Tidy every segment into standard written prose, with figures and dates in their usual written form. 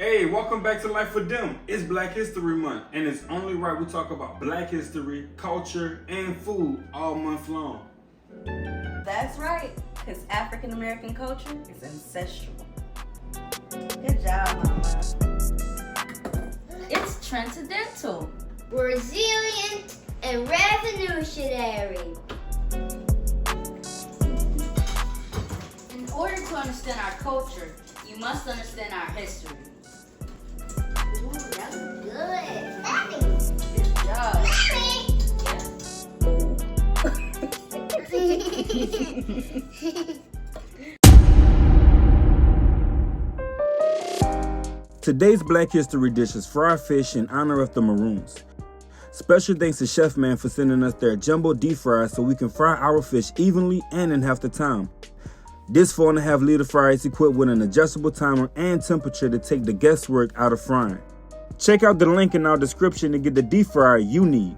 Hey, welcome back to Life with Dem. It's Black History Month, and it's only right we talk about Black history, culture, and food all month long. That's right, because African American culture is ancestral. Good job, Mama. It's transcendental, resilient, and revolutionary. In order to understand our culture, you must understand our history. Ooh, that was good. Good job. Today's Black History dish is fried fish in honor of the Maroons. Special thanks to Chef Man for sending us their jumbo deep fries so we can fry our fish evenly and in half the time. This 4.5 liter fryer is equipped with an adjustable timer and temperature to take the guesswork out of frying. Check out the link in our description to get the deep fryer you need.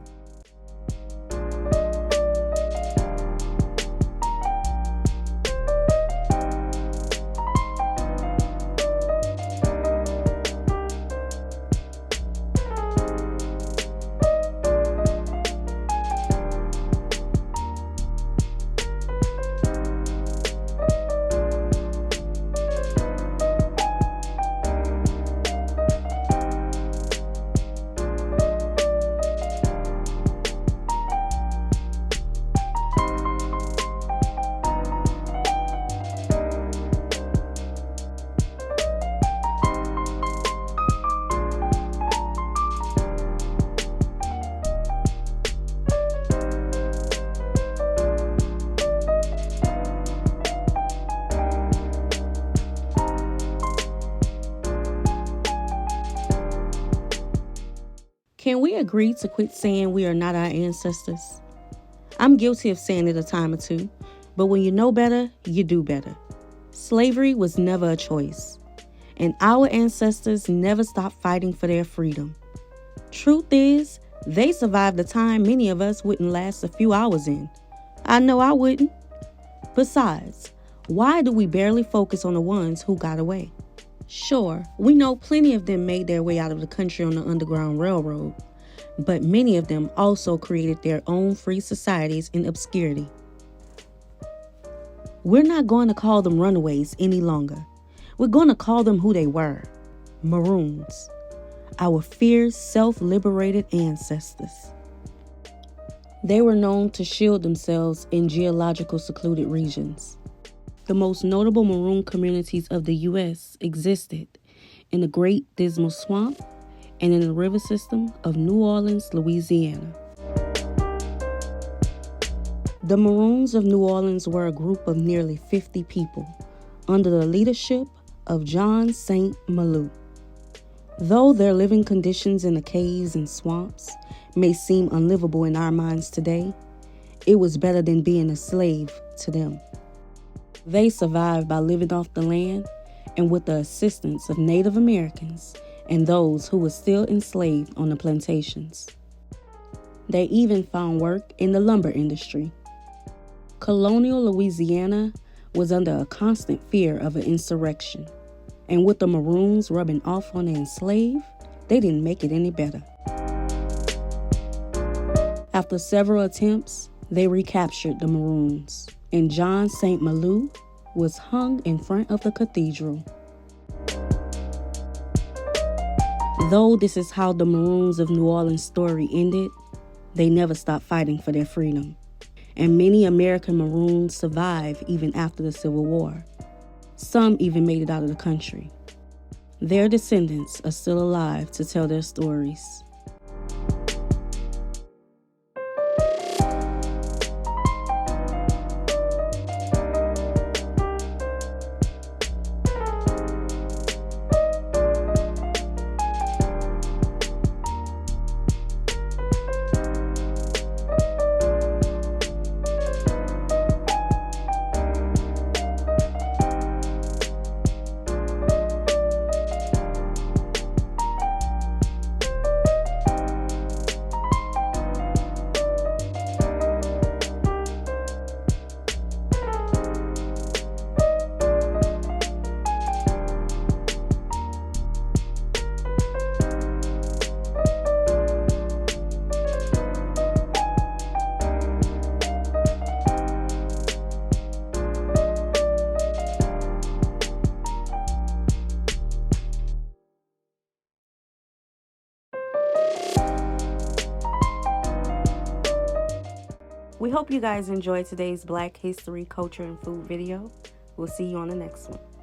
Can we agree to quit saying we are not our ancestors? I'm guilty of saying it a time or two, but when you know better, you do better. Slavery was never a choice, and our ancestors never stopped fighting for their freedom. Truth is, they survived a time many of us wouldn't last a few hours in. I know I wouldn't. Besides, why do we barely focus on the ones who got away? Sure, we know plenty of them made their way out of the country on the Underground Railroad, but many of them also created their own free societies in obscurity. We're not going to call them runaways any longer. We're going to call them who they were, Maroons, our fierce, self-liberated ancestors. They were known to shield themselves in geological secluded regions. The most notable Maroon communities of the U.S. existed in the Great Dismal Swamp and in the river system of New Orleans, Louisiana. The Maroons of New Orleans were a group of nearly 50 people under the leadership of John St. Malo. Though their living conditions in the caves and swamps may seem unlivable in our minds today, it was better than being a slave to them. They survived by living off the land and with the assistance of Native Americans and those who were still enslaved on the plantations. They even found work in the lumber industry. Colonial Louisiana was under a constant fear of an insurrection, and with the Maroons rubbing off on the enslaved, they didn't make it any better. After several attempts, they recaptured the Maroons, and John St. Malo was hung in front of the cathedral. Though this is how the Maroons of New Orleans' story ended, they never stopped fighting for their freedom, and many American Maroons survived even after the Civil War. Some even made it out of the country. Their descendants are still alive to tell their stories. hope you guys enjoyed today's Black History, Culture, and Food video. We'll see you on the next one.